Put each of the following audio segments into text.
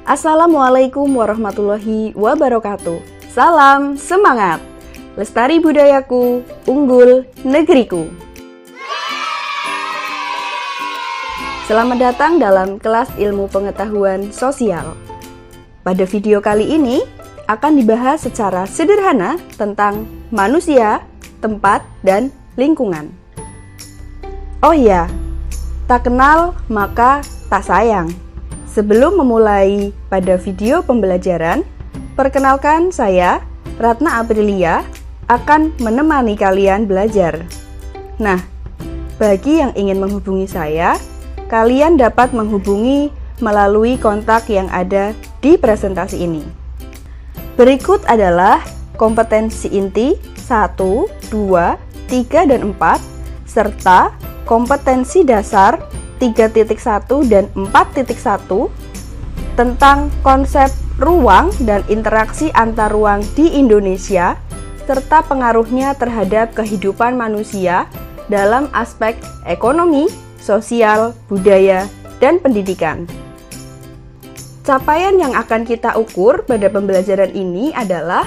Assalamualaikum warahmatullahi wabarakatuh. Salam semangat. Lestari budayaku, unggul negeriku. Selamat datang dalam kelas ilmu pengetahuan sosial. Pada video kali ini akan dibahas secara sederhana tentang manusia, tempat, dan lingkungan. Oh iya, tak kenal maka tak sayang. Sebelum memulai pada video pembelajaran, perkenalkan saya, Ratna Aprilia, akan menemani kalian belajar. Nah, bagi yang ingin menghubungi saya, kalian dapat menghubungi melalui kontak yang ada di presentasi ini. Berikut adalah kompetensi inti 1, 2, 3, dan 4, serta kompetensi dasar 3.1 dan 4.1 tentang konsep ruang dan interaksi antar ruang di Indonesia, serta pengaruhnya terhadap kehidupan manusia dalam aspek ekonomi, sosial, budaya, dan pendidikan. Capaian yang akan kita ukur pada pembelajaran ini adalah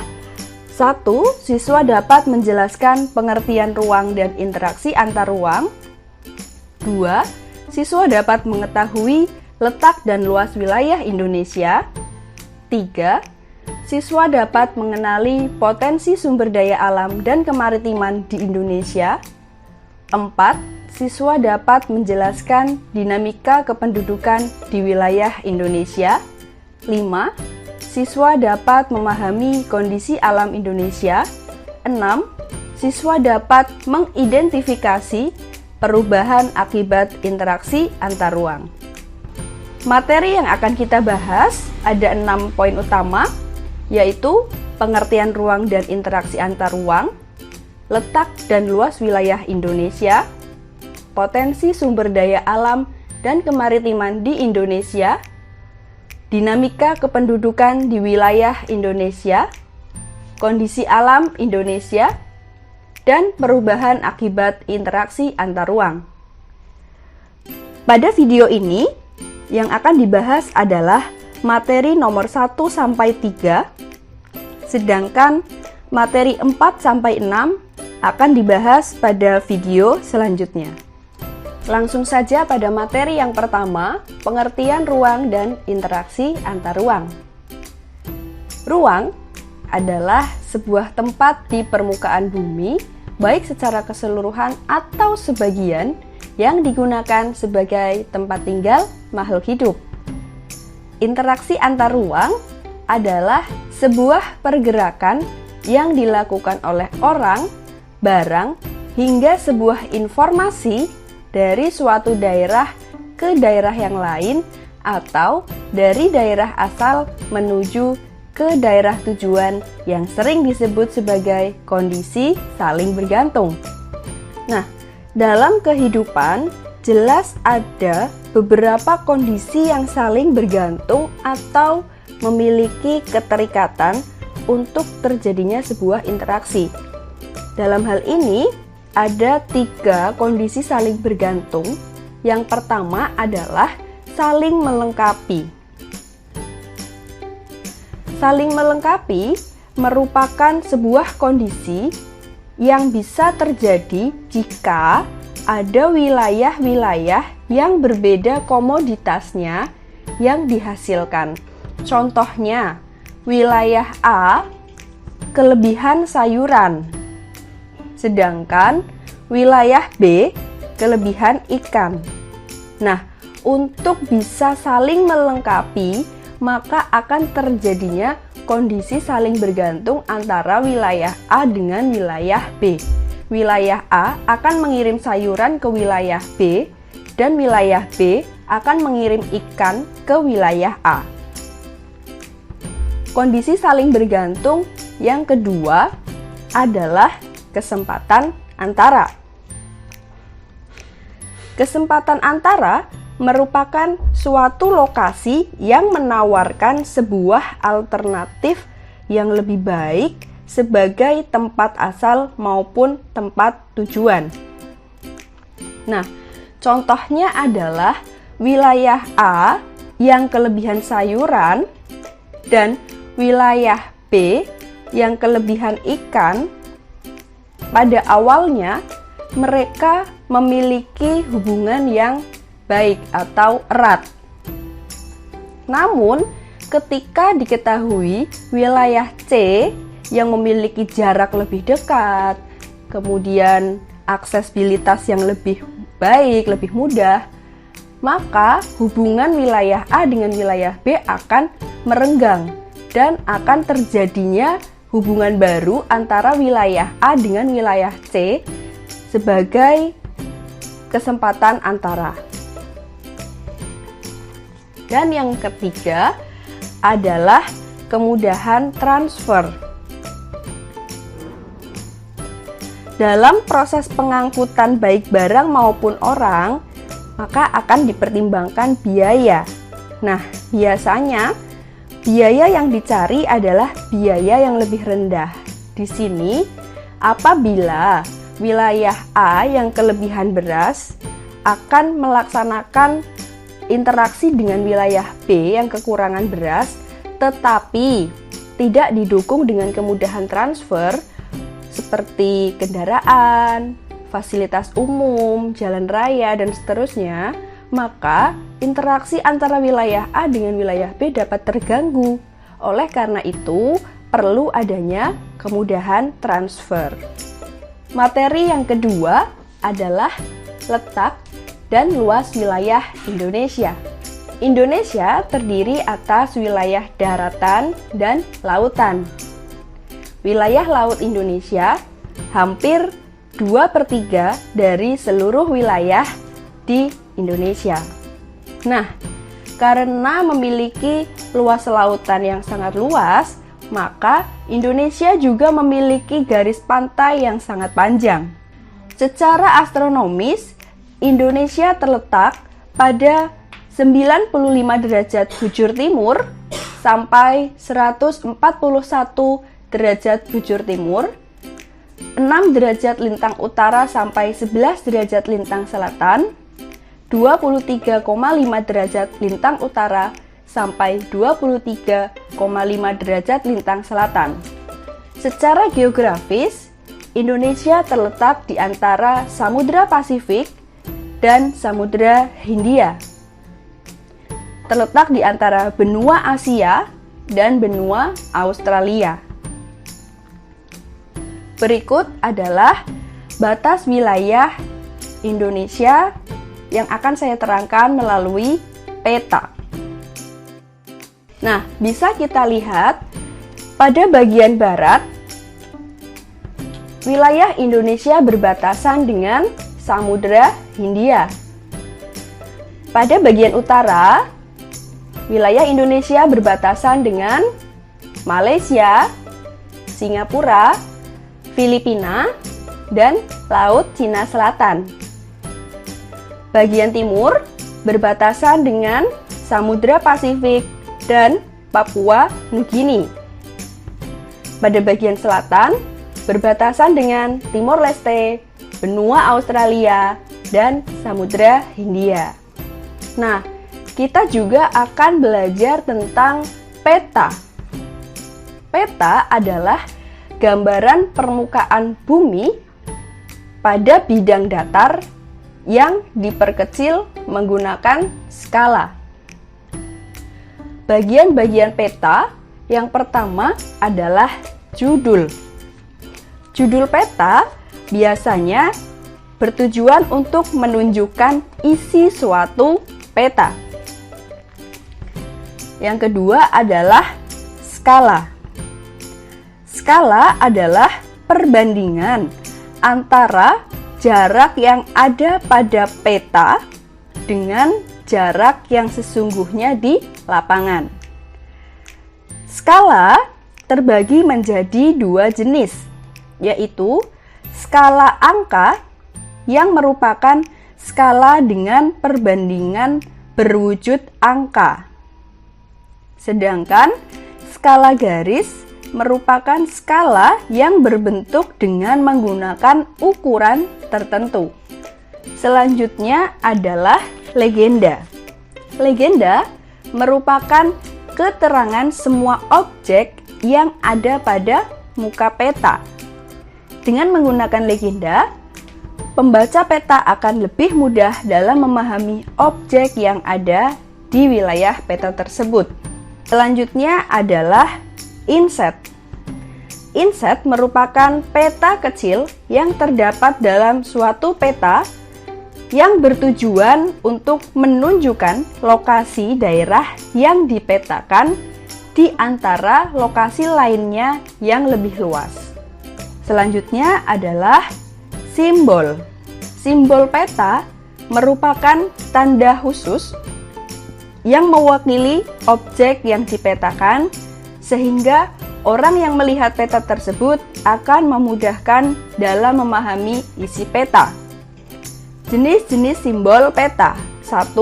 1. Siswa dapat menjelaskan pengertian ruang dan interaksi antar ruang. 2. Siswa dapat mengetahui letak dan luas wilayah Indonesia. 3. Siswa dapat mengenali potensi sumber daya alam dan kemaritiman di Indonesia. 4. Siswa dapat menjelaskan dinamika kependudukan di wilayah Indonesia. 5. Siswa dapat memahami kondisi alam Indonesia. 6. Siswa dapat mengidentifikasi perubahan akibat interaksi antar ruang. Materi yang akan kita bahas ada 6 poin utama, yaitu pengertian ruang dan interaksi antar ruang, letak dan luas wilayah Indonesia, potensi sumber daya alam dan kemaritiman di Indonesia, dinamika kependudukan di wilayah Indonesia, kondisi alam Indonesia, dan perubahan akibat interaksi antar ruang. Pada video ini, yang akan dibahas adalah materi nomor 1-3, sedangkan materi 4-6 akan dibahas pada video selanjutnya. Langsung saja pada materi yang pertama, pengertian ruang dan interaksi antar ruang. Ruang adalah sebuah tempat di permukaan bumi, baik secara keseluruhan atau sebagian, yang digunakan sebagai tempat tinggal makhluk hidup. Interaksi antar ruang adalah sebuah pergerakan yang dilakukan oleh orang, barang, hingga sebuah informasi dari suatu daerah ke daerah yang lain atau dari daerah asal menuju ke daerah tujuan yang sering disebut sebagai kondisi saling bergantung. Nah, dalam kehidupan jelas ada beberapa kondisi yang saling bergantung atau memiliki keterikatan untuk terjadinya sebuah interaksi. Dalam hal ini, ada 3 kondisi saling bergantung. Yang pertama adalah saling melengkapi. Saling melengkapi merupakan sebuah kondisi yang bisa terjadi jika ada wilayah-wilayah yang berbeda komoditasnya yang dihasilkan. Contohnya, wilayah A kelebihan sayuran, sedangkan wilayah B kelebihan ikan. Nah, untuk bisa saling melengkapi, maka akan terjadinya kondisi saling bergantung antara wilayah A dengan wilayah B. Wilayah A akan mengirim sayuran ke wilayah B, dan wilayah B akan mengirim ikan ke wilayah A. Kondisi saling bergantung yang kedua adalah kesempatan antara. Kesempatan antara merupakan suatu lokasi yang menawarkan sebuah alternatif yang lebih baik sebagai tempat asal maupun tempat tujuan. Nah, contohnya adalah wilayah A yang kelebihan sayuran dan wilayah B yang kelebihan ikan, pada awalnya mereka memiliki hubungan yang baik atau erat. Namun, ketika diketahui wilayah C yang memiliki jarak lebih dekat, kemudian aksesibilitas yang lebih baik, lebih mudah, maka hubungan wilayah A dengan wilayah B akan merenggang dan akan terjadinya hubungan baru antara wilayah A dengan wilayah C sebagai kesempatan antara. Dan yang ketiga adalah kemudahan transfer. Dalam proses pengangkutan baik barang maupun orang, maka akan dipertimbangkan biaya. Nah, biasanya biaya yang dicari adalah biaya yang lebih rendah. Di sini, apabila wilayah A yang kelebihan beras akan melaksanakan interaksi dengan wilayah B yang kekurangan beras, tetapi tidak didukung dengan kemudahan transfer seperti kendaraan, fasilitas umum, jalan raya, dan seterusnya, maka interaksi antara wilayah A dengan wilayah B dapat terganggu. Oleh karena itu, perlu adanya kemudahan transfer. Materi yang kedua adalah letak dan luas wilayah Indonesia. Indonesia terdiri atas wilayah daratan dan lautan. Wilayah laut Indonesia hampir 2/3 dari seluruh wilayah di Indonesia. Nah, karena memiliki luas lautan yang sangat luas, maka Indonesia juga memiliki garis pantai yang sangat panjang. Secara astronomis, Indonesia terletak pada 95 derajat bujur timur sampai 141 derajat bujur timur, 6 derajat lintang utara sampai 11 derajat lintang selatan, 23,5 derajat lintang utara sampai 23,5 derajat lintang selatan. Secara geografis, Indonesia terletak di antara Samudra Pasifik dan Samudra Hindia. Terletak di antara benua Asia dan benua Australia. Berikut adalah batas wilayah Indonesia yang akan saya terangkan melalui peta. Nah, bisa kita lihat pada bagian barat, wilayah Indonesia berbatasan dengan Samudra Hindia. Pada bagian utara, wilayah Indonesia berbatasan dengan Malaysia, Singapura, Filipina, dan Laut Cina Selatan. Bagian timur berbatasan dengan Samudra Pasifik dan Papua Nugini. Pada bagian selatan berbatasan dengan Timor Leste, benua Australia, dan Samudra Hindia. Nah, kita juga akan belajar tentang peta. Peta adalah gambaran permukaan bumi pada bidang datar yang diperkecil menggunakan skala. Bagian-bagian peta yang pertama adalah judul. Judul peta biasanya bertujuan untuk menunjukkan isi suatu peta. Yang kedua adalah skala. Skala adalah perbandingan antara jarak yang ada pada peta dengan jarak yang sesungguhnya di lapangan. Skala terbagi menjadi dua jenis, yaitu skala angka yang merupakan skala dengan perbandingan berwujud angka. Sedangkan skala garis merupakan skala yang berbentuk dengan menggunakan ukuran tertentu. Selanjutnya adalah legenda. Legenda merupakan keterangan semua objek yang ada pada muka peta. Dengan menggunakan legenda, pembaca peta akan lebih mudah dalam memahami objek yang ada di wilayah peta tersebut. Selanjutnya adalah inset. Inset merupakan peta kecil yang terdapat dalam suatu peta yang bertujuan untuk menunjukkan lokasi daerah yang dipetakan di antara lokasi lainnya yang lebih luas. Selanjutnya adalah simbol. Simbol peta merupakan tanda khusus yang mewakili objek yang dipetakan, sehingga orang yang melihat peta tersebut akan memudahkan dalam memahami isi peta. Jenis-jenis simbol peta: 1.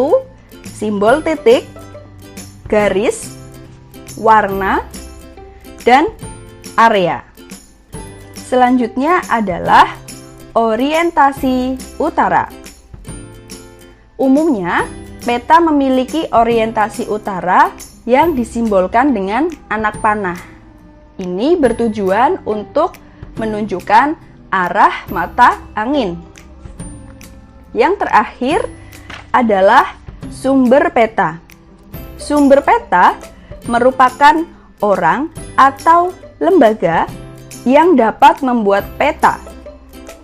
Simbol titik, garis, warna, dan area. Selanjutnya adalah orientasi utara. Umumnya, peta memiliki orientasi utara yang disimbolkan dengan anak panah. Ini bertujuan untuk menunjukkan arah mata angin. Yang terakhir adalah sumber peta. Sumber peta merupakan orang atau lembaga yang dapat membuat peta.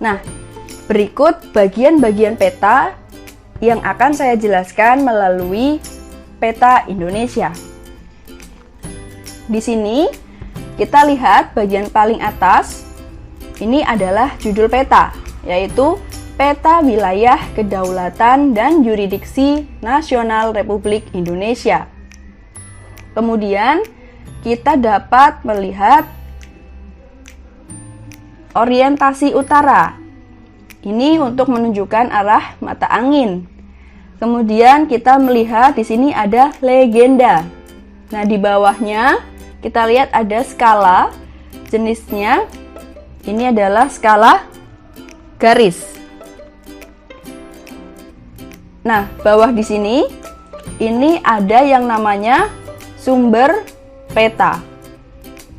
Nah, berikut bagian-bagian peta yang akan saya jelaskan melalui peta Indonesia. Di sini kita lihat bagian paling atas, ini adalah judul peta, yaitu Peta Wilayah Kedaulatan dan Yurisdiksi Nasional Republik Indonesia. Kemudian kita dapat melihat orientasi utara. Ini untuk menunjukkan arah mata angin. Kemudian kita melihat di sini ada legenda. Nah, di bawahnya kita lihat ada skala, jenisnya ini adalah skala garis. Nah, bawah di sini ini ada yang namanya sumber peta.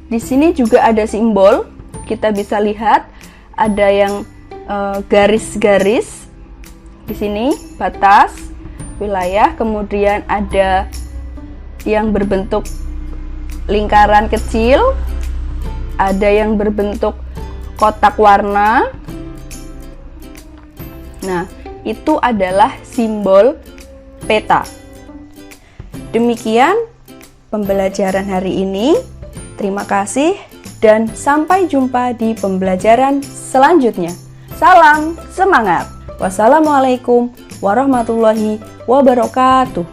Di sini juga ada simbol, kita bisa lihat ada yang garis-garis. Di sini batas wilayah, kemudian ada yang berbentuk lingkaran kecil, ada yang berbentuk kotak warna. Nah, itu adalah simbol peta. Demikian pembelajaran hari ini. Terima kasih dan sampai jumpa di pembelajaran selanjutnya. Salam semangat. Wassalamualaikum warahmatullahi wabarakatuh.